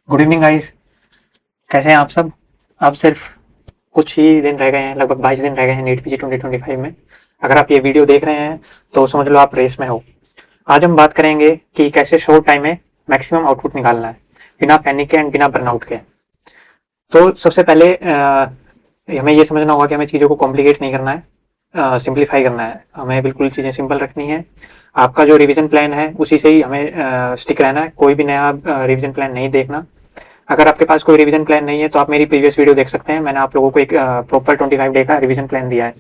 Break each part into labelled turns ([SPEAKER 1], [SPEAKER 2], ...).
[SPEAKER 1] Good evening guys. कैसे हैं आप सब। अब सिर्फ कुछ ही दिन रह गए हैं, लगभग 22 दिन रह गए हैं नीट पीजी 2025 में। अगर आप ये वीडियो देख रहे हैं तो समझ लो आप रेस में हो। आज हम बात करेंगे कि कैसे शॉर्ट टाइम में मैक्सिमम आउटपुट निकालना है बिना पैनिक के एंड बिना बर्नआउट के। तो सबसे पहले हमें ये समझना होगा कि हमें चीज़ों को कॉम्प्लिकेट नहीं करना है, सिंप्लीफाई करना है। हमें बिल्कुल चीज़ें सिंपल रखनी है। आपका जो रिवीजन प्लान है उसी से ही हमें स्टिक रहना है, कोई भी नया रिवीजन प्लान नहीं देखना। अगर आपके पास कोई रिवीजन प्लान नहीं है तो आप मेरी प्रीवियस वीडियो देख सकते हैं, मैंने आप लोगों को एक प्रॉपर 25 डे का रिवीजन प्लान दिया है।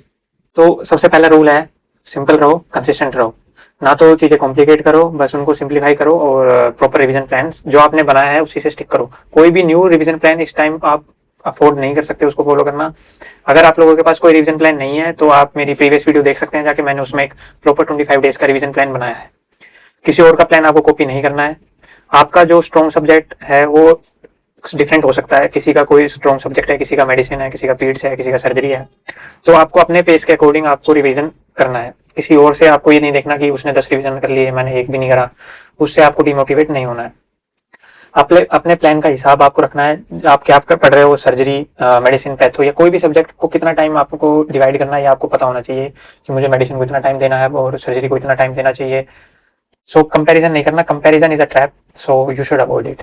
[SPEAKER 1] तो सबसे पहला रूल है, सिंपल रहो, कंसिस्टेंट रहो। ना तो चीज़ें कॉम्प्लिकेट करो, बस उनको सिंप्लीफाई करो और प्रॉपर रिवीजन प्लान जो आपने बनाया है उसी से स्टिक करो। कोई भी न्यू रिवीजन प्लान इस टाइम आप अफोर्ड नहीं कर सकते उसको फॉलो करना। अगर आप लोगों के पास कोई रिवीजन प्लान नहीं है तो आप मेरी प्रीवियस वीडियो देख सकते हैं जाके, मैंने उसमें एक प्रॉपर 25 डेज का रिवीजन प्लान बनाया है। किसी और का प्लान आपको कॉपी नहीं करना है। आपका जो स्ट्रॉन्ग सब्जेक्ट है वो डिफरेंट हो सकता है, किसी का कोई स्ट्रॉन्ग सब्जेक्ट है, किसी का मेडिसिन है, किसी का पीड्स है, किसी का सर्जरी है। तो आपको अपने पेस के अकॉर्डिंग आपको रिवीजन करना है। किसी और से आपको ये नहीं देखना कि उसने 10 रिवीजन कर लिए मैंने एक भी नहीं करा, उससे आपको डिमोटिवेट नहीं होना है। अपने अपने प्लान का हिसाब आपको रखना है। आप क्या पढ़ रहे हो, सर्जरी, मेडिसिन, पैथो या कोई भी सब्जेक्ट को कितना टाइम आपको डिवाइड करना है, ये आपको पता होना चाहिए कि मुझे मेडिसिन को इतना टाइम देना है और सर्जरी को इतना टाइम देना चाहिए। सो कंपैरिजन नहीं करना, comparison is a trap, so you should avoid it.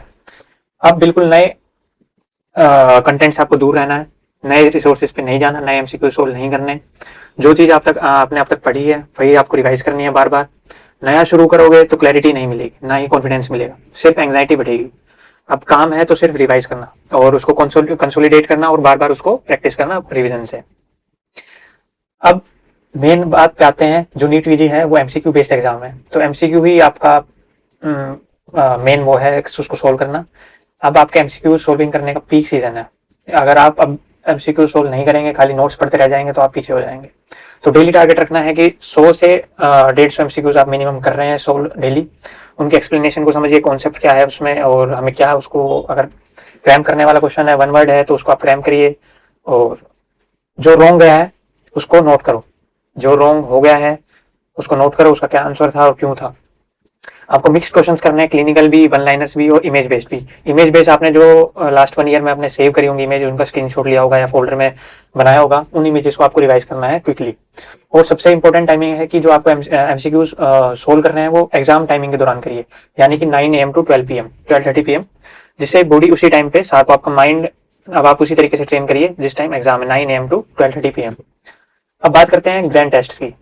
[SPEAKER 1] अब बिल्कुल नए कंटेंट से आपको दूर रहना है, नए रिसोर्सेज पे नहीं जाना, नए एमसीक्यू सोल्व नहीं करने। जो चीज़ आपने अब तक पढ़ी है वही आपको रिवाइज करनी है बार बार। नया शुरू करोगे तो क्लैरिटी नहीं मिलेगी, ना ही कॉन्फिडेंस मिलेगा, सिर्फ एंग्जाइटी बढ़ेगी। अब काम है तो सिर्फ रिवाइज करना और उसको कंसोलिडेट करना और बार बार उसको प्रैक्टिस करना रिविजन से। अब मेन बात पे आते हैं, जो नीट वीजी है वो एमसीक्यू बेस्ड एग्जाम है, तो एमसीक्यू ही आपका मेन वो है उसको सोल्व करना। अब आपके एमसीक्यू सोल्विंग करने का पीक सीजन है। अगर आप अब एमसीक्यू सोल्व नहीं करेंगे, खाली नोट्स पढ़ते रह जाएंगे तो आप पीछे हो जाएंगे। तो डेली टारगेट रखना है कि 100 से 150 एमसीक्यूज आप मिनिमम कर रहे हैं सोल्व डेली। उनके एक्सप्लेनेशन को समझिए, कॉन्सेप्ट क्या है उसमें और हमें क्या उसको, अगर क्रैम करने वाला क्वेश्चन है, वन वर्ड है तो उसको आप क्रैम करिए। और जो रॉन्ग गया है उसको नोट करो, जो रॉन्ग हो गया है उसको नोट करो, उसका क्या आंसर था और क्यों था। आपको मिक्स क्वेश्चंस करने हैं, क्लिनिकल भी, वन लाइनर्स भी और इमेज बेस्ड भी। इमेज बेस्ड आपने जो लास्ट 1 ईयर में आपने सेव करी होंगी इमेज, उनका स्क्रीनशॉट लिया होगा या फोल्डर में बनाया होगा, उन इमेजेस को आपको रिवाइज करना है क्विकली। और सबसे इंपॉर्टेंट टाइमिंग है कि जो आपको एमसीक्यूज सोल्व करने हैं वो एग्जाम टाइमिंग के दौरान करिए, यानी कि 9 AM टू 12 PM, जिससे बॉडी उसी टाइम पे साथ, आपका माइंड अब आप उसी तरीके से ट्रेन करिए जिस टाइम एग्जाम है, 9 AM टू 12:30 PM। अब बात करते हैं ग्रैंड टेस्ट की।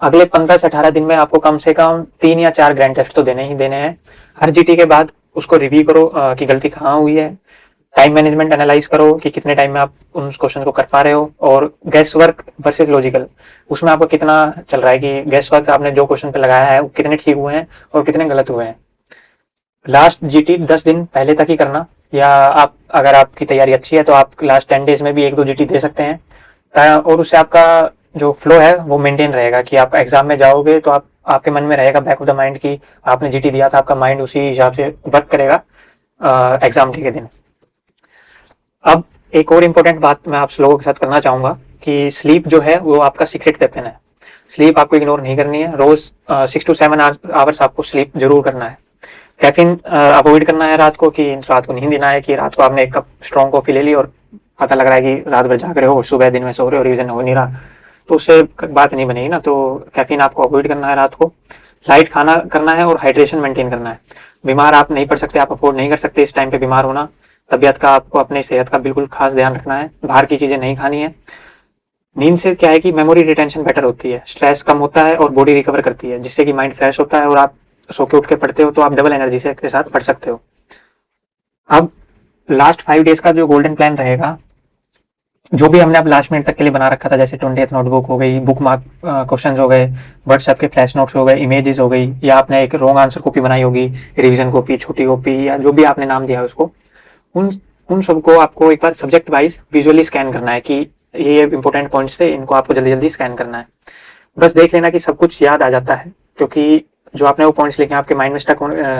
[SPEAKER 1] अगले 15 से 18 दिन में आपको कम से कम 3 या 4 ग्रैंड टेस्ट तो देने ही देने हैं। हर जीटी के बाद उसको रिव्यू करो कि गलती कहाँ हुई है। टाइम मैनेजमेंट एनालाइज करो कि कितने टाइम में आप उन क्वेश्चन को कर पा रहे हो, और गैस वर्क वर्सेज लॉजिकल, उसमें आपको कितना चल रहा है कि गैस वर्क आपने जो क्वेश्चन पे लगाया है वो कितने ठीक हुए हैं और कितने गलत हुए हैं। लास्ट जीटी 10 दिन पहले तक ही करना, या आप अगर आपकी तैयारी अच्छी है तो आप लास्ट 10 डेज में भी 1-2 जीटी दे सकते हैं। और उससे आपका जो फ्लो है वो मेंटेन रहेगा कि आप एग्जाम में जाओगे तो आपके मन में रहेगा बैक ऑफ द माइंड कि आपने जीटी दिया था, आपका माइंड उसी हिसाब से वर्क करेगा एग्जाम डे के दिन। अब एक और इम्पोर्टेंट बात मैं आप लोगों के साथ करना चाहूंगा कि स्लीप जो है वो आपका सीक्रेट वेपन है। स्लीप आपको इग्नोर नहीं करनी है, रोज 6 to 7 आवर्स आपको स्लीप जरूर करना है। कैफीन अवॉइड करना है रात को, कि रात को नहीं देना है कि रात को आपने 1 कप स्ट्रॉन्ग कॉफी ले ली और पता लग रहा है कि रात भर जाग रहे हो और सुबह दिन में सो रहे हो, रिविजन हो नहीं रहा, तो उससे बात नहीं बनेगी ना। तो कैफीन आपको अवॉइड करना है रात को। लाइट खाना करना है और हाइड्रेशन मेंटेन करना है। बीमार आप नहीं पड़ सकते, आप अफोर्ड नहीं कर सकते इस टाइम पे बीमार होना। तबियत का आपको, अपने सेहत का बिल्कुल खास ध्यान रखना है। बाहर की चीजें नहीं खानी है। नींद से क्या है कि मेमोरी रिटेंशन बेटर होती है, स्ट्रेस कम होता है और बॉडी रिकवर करती है, जिससे कि माइंड फ्रेश होता है और आप सो के उठ के पढ़ते हो तो आप डबल एनर्जी से के साथ पढ़ सकते हो। अब लास्ट 5 डेज का जो गोल्डन प्लान रहेगा, जो भी हमने अब लास्ट मिनट तक के लिए बना रखा था, जैसे 20th नोटबुक हो गई, बुक मार्क क्वेश्चन हो गए, व्हाट्सएप के फ्लैश नोट्स हो गए, इमेजेस हो गई, या आपने एक रॉन्ग आंसर कॉपी बनाई होगी, रिवीजन कॉपी, छोटी कॉपी, या जो भी आपने नाम दिया है उसको, उन उन सबको आपको एक बार सब्जेक्ट वाइज विजुअली स्कैन करना है कि ये इंपॉर्टेंट पॉइंट्स थे, इनको आपको जल्दी जल्दी स्कैन करना है। बस देख लेना कि सब कुछ याद आ जाता है, क्योंकि जो आपने वो पॉइंट्स लिखे आपके माइंड में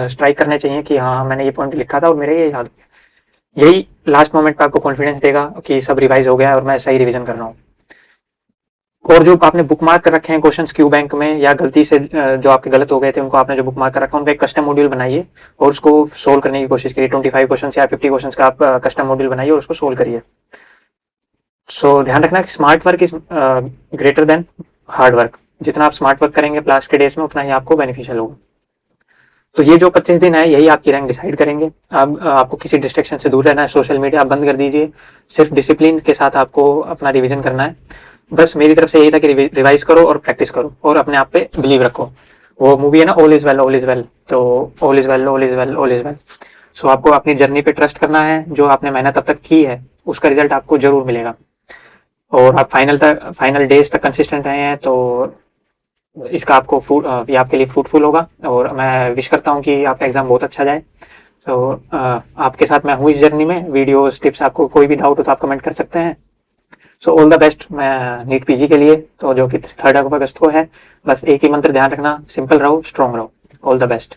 [SPEAKER 1] स्ट्राइक करने चाहिए कि हाँ मैंने ये पॉइंट लिखा था और मेरे ये याद हो गया। यही लास्ट मोमेंट पे आपको कॉन्फिडेंस देगा कि सब रिवाइज हो गया और मैं सही रिवीजन कर रहा हूँ। और जो आपने बुक मार्क कर रखे हैं क्वेश्चंस क्यू बैंक में, या गलती से जो आपके गलत हो गए थे उनको आपने जो बुक मार्क कर रखा है, उनका एक कस्टम मॉड्यूल बनाइए और उसको सोल्व करने की कोशिश करिए। 25 क्वेश्चन या 50 क्वेश्चन का आप कस्टम मॉड्यूल बनाइए और उसको सोल्व करिए। सो ध्यान रखना कि smart work is greater than hard work. जितना आप स्मार्ट वर्क करेंगे लास्ट के डेज में, उतना ही आपको बेनिफिशियल होगा। तो ये जो 25 दिन है, यही आपकी रैंक डिसाइड करेंगे। अब आपको किसी डिस्ट्रैक्शन से दूर रहना है, सोशल मीडिया आप बंद कर दीजिए, सिर्फ डिसिप्लिन के साथ आपको अपना रिवीजन करना है। बस मेरी तरफ से यही था कि रिवाइज करो और प्रैक्टिस करो और अपने आप पे बिलीव रखो। वो मूवी है ना, all is well all is well, तो all is well all is well all is well. So आपको अपनी जर्नी पे ट्रस्ट करना है। जो आपने मेहनत अब तक की है उसका रिजल्ट आपको जरूर मिलेगा। और आप फाइनल डेज तक कंसिस्टेंट रहे हैं तो इसका आपको ये आपके लिए फ्रूटफुल होगा। और मैं विश करता हूँ कि आपका एग्जाम बहुत अच्छा जाए। तो आपके साथ मैं हूँ इस जर्नी में। वीडियोस टिप्स, आपको कोई भी डाउट हो तो आप कमेंट कर सकते हैं। सो ऑल द बेस्ट मैं नीट पीजी के लिए, तो जो कि 3 अगस्त को है। बस एक ही मंत्र ध्यान रखना, सिंपल रहो, स्ट्रॉन्ग रहो। All the best.